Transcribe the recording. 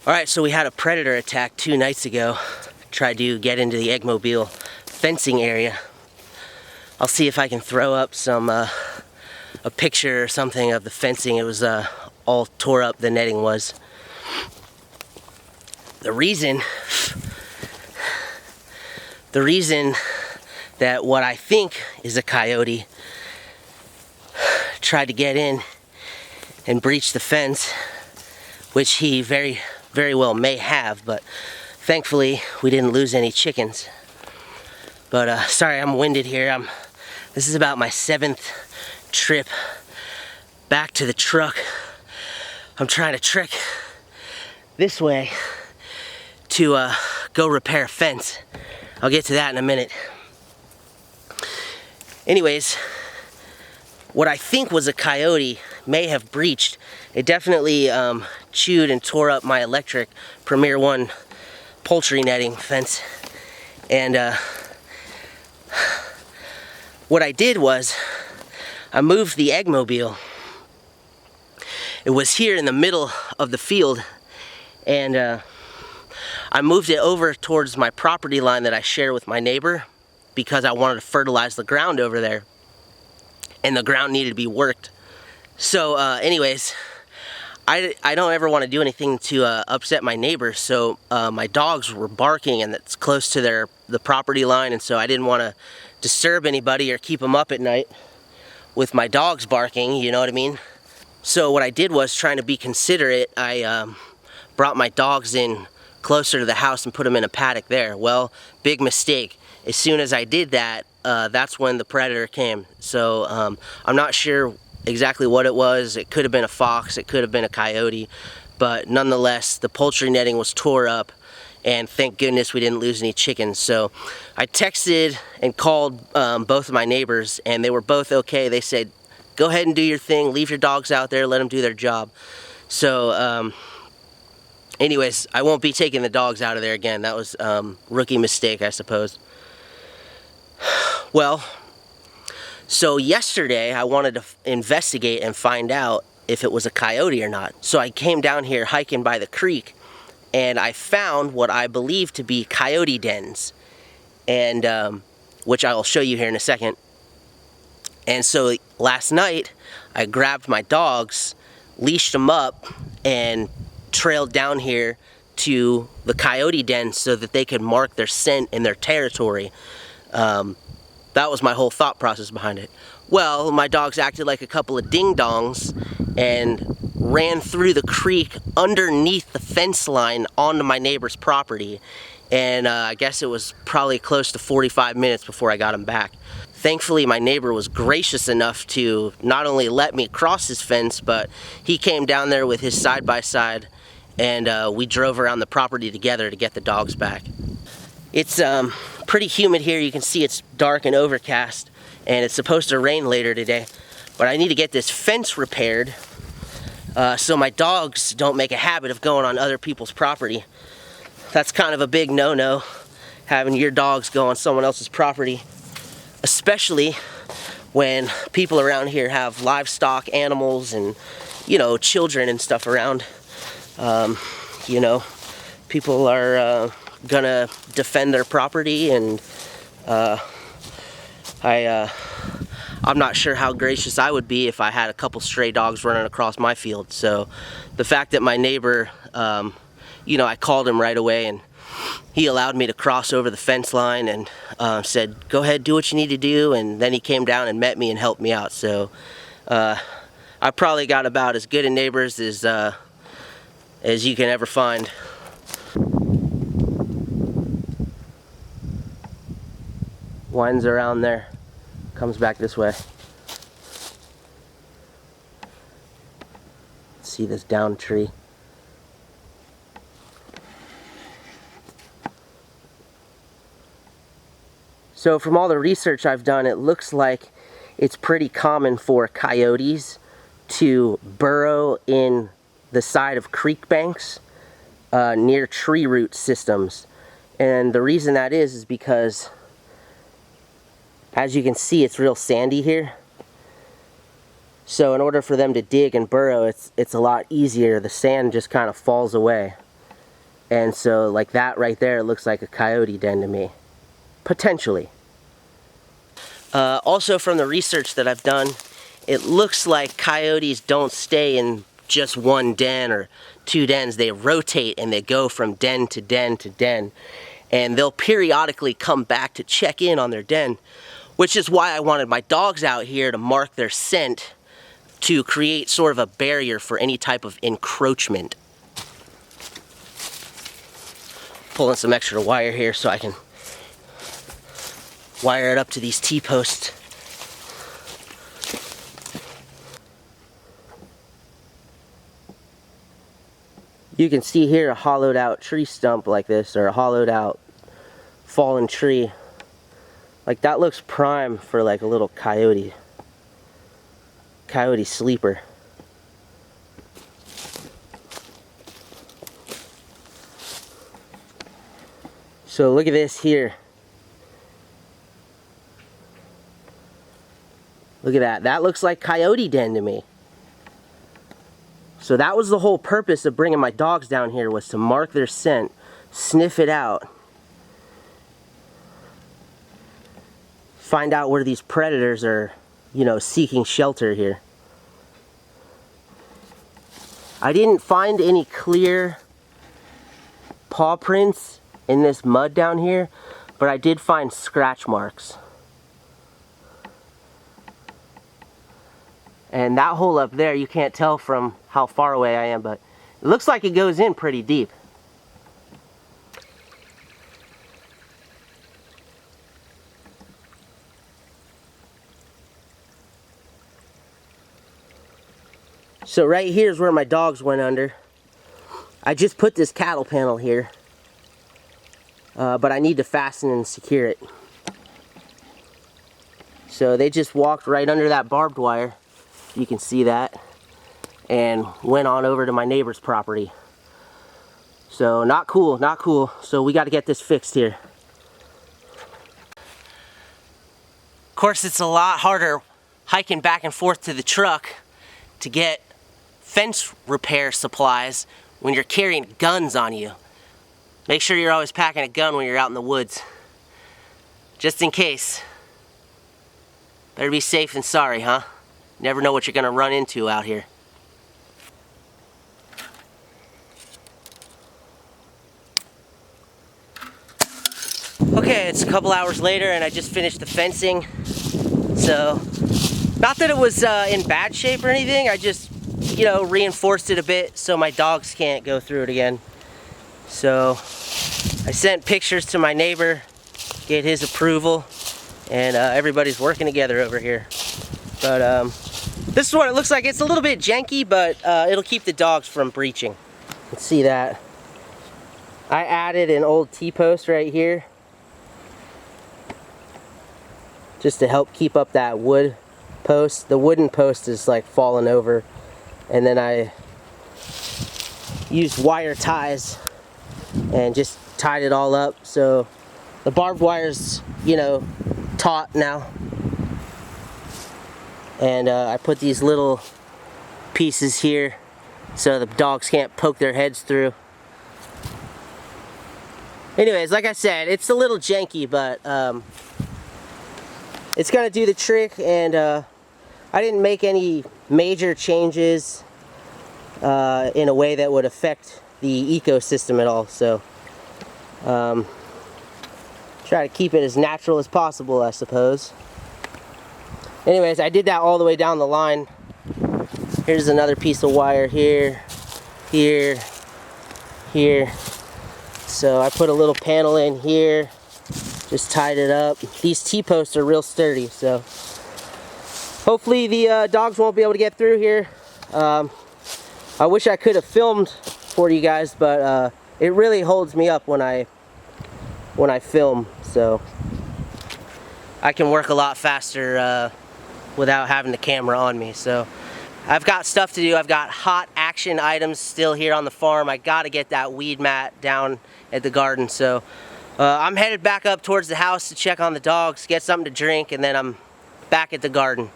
Alright, so we had a predator attack 2 nights ago. Tried to get into the eggmobile fencing area. I'll see if I can throw up some a picture or something of the fencing. It was all tore up, the netting was. The reason that what I think is a coyote tried to get in and breach the fence, which he very well may have, but thankfully we didn't lose any chickens. But sorry, I'm winded here. This is about my 7th trip back to the truck. I'm trying to trek this way to go repair a fence. I'll get to that in a minute. Anyways, what I think was a coyote may have breached. It definitely chewed and tore up my electric Premier 1 poultry netting fence. And what I did was I moved the eggmobile. It was here in the middle of the field, and I moved it over towards my property line that I share with my neighbor because I wanted to fertilize the ground over there, and the ground needed to be worked. So anyways, I don't ever want to do anything to upset my neighbors, so my dogs were barking, and it's close to the property line, and so I didn't want to disturb anybody or keep them up at night with my dogs barking, you know what I mean? So what I did was, trying to be considerate, I brought my dogs in closer to the house and put them in a paddock there. Well, big mistake. As soon as I did that, that's when the predator came. So I'm not sure exactly what it was. It could have been a fox, it could have been a coyote, but nonetheless, the poultry netting was tore up, and thank goodness we didn't lose any chickens. So I texted and called both of my neighbors, and they were both okay. They said, go ahead and do your thing, leave your dogs out there, let them do their job. So anyways, I won't be taking the dogs out of there again. That was rookie mistake, I suppose. Well, so yesterday I wanted to investigate and find out if it was a coyote or not. So I came down here hiking by the creek, and I found what I believe to be coyote dens, and which I will show you here in a second. And so last night I grabbed my dogs, leashed them up, and trailed down here to the coyote den so that they could mark their scent in their territory. That was my whole thought process behind it. Well, my dogs acted like a couple of ding-dongs and ran through the creek underneath the fence line onto my neighbor's property, and I guess it was probably close to 45 minutes before I got them back. Thankfully, my neighbor was gracious enough to not only let me cross his fence, but he came down there with his side-by-side, and we drove around the property together to get the dogs back. It's pretty humid here. You can see it's dark and overcast, and it's supposed to rain later today. But I need to get this fence repaired so my dogs don't make a habit of going on other people's property. That's kind of a big no-no, having your dogs go on someone else's property, especially when people around here have livestock, animals, and, you know, children and stuff around. You know, people are gonna defend their property, and I'm not sure how gracious I would be if I had a couple stray dogs running across my field. So the fact that my neighbor, you know, I called him right away, and he allowed me to cross over the fence line, and said, go ahead, do what you need to do, and then he came down and met me and helped me out. So I probably got about as good a neighbors as you can ever find. Winds around there, comes back this way. See this down tree. So from all the research I've done, it looks like it's pretty common for coyotes to burrow in the side of creek banks near tree root systems. And the reason that is because, as you can see, it's real sandy here. So in order for them to dig and burrow, it's a lot easier. The sand just kind of falls away. And so like that right there looks like a coyote den to me, potentially. Also from the research that I've done, it looks like coyotes don't stay in just one den or two dens. They rotate and they go from den to den to den. And they'll periodically come back to check in on their den, which is why I wanted my dogs out here to mark their scent to create sort of a barrier for any type of encroachment. Pulling some extra wire here so I can wire it up to these T-posts. You can see here a hollowed out tree stump like this, or a hollowed out fallen tree. Like that looks prime for like a little coyote sleeper. So look at this here. Look at that. That looks like coyote den to me. So that was the whole purpose of bringing my dogs down here, was to mark their scent, sniff it out, find out where these predators are, you know, seeking shelter here. I didn't find any clear paw prints in this mud down here, but I did find scratch marks. And that hole up there, you can't tell from how far away I am, but it looks like it goes in pretty deep. So right here is where my dogs went under. I just put this cattle panel here, but I need to fasten and secure it. So they just walked right under that barbed wire. You can see that, and went on over to my neighbor's property. So not cool, not cool. So we got to get this fixed here. Of course, it's a lot harder hiking back and forth to the truck to get fence repair supplies when you're carrying guns on you. Make sure you're always packing a gun when you're out in the woods, just in case. Better be safe than sorry, huh? Never know what you're gonna run into out here. Okay, it's a couple hours later and I just finished the fencing. So, not that it was in bad shape or anything, I just, you know, reinforced it a bit so my dogs can't go through it again. So, I sent pictures to my neighbor, get his approval, and everybody's working together over here. But this is what it looks like. It's a little bit janky, but it'll keep the dogs from breaching. Let's see that. I added an old T-post right here, just to help keep up that wood post. The wooden post is like falling over, and then I used wire ties and just tied it all up, so the barbed wire's, you know, taut now. And I put these little pieces here so the dogs can't poke their heads through. Anyways, like I said, it's a little janky, but it's gonna do the trick, and I didn't make any major changes in a way that would affect the ecosystem at all, so try to keep it as natural as possible, I suppose. Anyways, I did that all the way down the line. Here's another piece of wire here, here, here. So I put a little panel in here, just tied it up. These T-posts are real sturdy, so hopefully the dogs won't be able to get through here. I wish I could have filmed for you guys, but it really holds me up when I film, so I can work a lot faster without having the camera on me. So I've got stuff to do. I've got hot action items still here on the farm. I gotta get that weed mat down at the garden. So I'm headed back up towards the house to check on the dogs, get something to drink, and then I'm back at the garden.